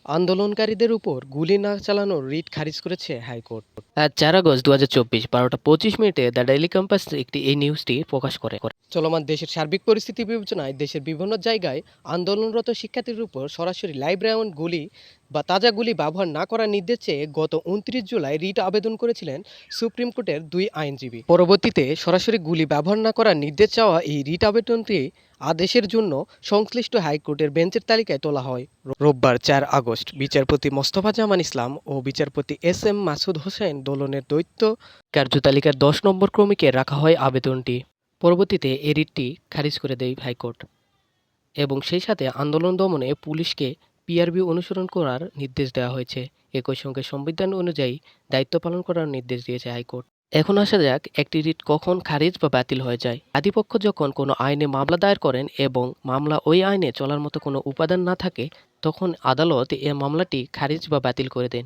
আন্দোলনকারীদের উপর গুলি না চালানোর রিট খারিজ করেছে হাইকোর্ট। আজ ৪ আগস্ট ২০২৪ ১২টা ২৫ মিনিটে দ্য ডেইলি ক্যাম্পাস একটি এই নিউজটি প্রকাশ করে। চলমান দেশের সার্বিক পরিস্থিতি বিবেচনায় দেশের বিভিন্ন জায়গায় আন্দোলনরত শিক্ষার্থীদের উপর সরাসরি লাইভ রাউন্ড গুলি বা তাজা গুলি ব্যবহার না করার নির্দেশ চেয়ে গত ২৯ জুলাই রিট আবেদন করেছিলেন সুপ্রিম কোর্টের ২ আইনজীবী। পরবর্তীতে সরাসরি গুলি ব্যবহার না করার নির্দেশ চাওয়া এই রিট আবেদনটি আদেশের জন্য সংশ্লিষ্ট হাইকোর্টের বেঞ্চের তালিকায় তোলা হয়। রোববার ৪ আগস্ট বিচারপতি মোস্তফা জামান ইসলাম ও বিচারপতি এস এম মাসুদ হোসেন দোলনের দ্বৈত কার্যতালিকার ১০ নম্বর ক্রমিকে রাখা হয় আবেদনটি। পরবর্তীতে এ রিটটি খারিজ করে দেয় হাইকোর্ট এবং সেই সাথে আন্দোলন দমনে পুলিশকে পিআরবি অনুসরণ করার নির্দেশ দেওয়া হয়েছে। একই সঙ্গে সংবিধান অনুযায়ী দায়িত্ব পালন করার নির্দেশ দিয়েছে হাইকোর্ট। এখন আসা যাক একটি রিট কখন খারিজ বা বাতিল হয়ে যায়। আদিপক্ষ যখন কোনো আইনে মামলা দায়ের করেন এবং মামলা ওই আইনে চলার মতো কোনো উপাদান না থাকে, তখন আদালত এ মামলাটি খারিজ বা বাতিল করে দেন।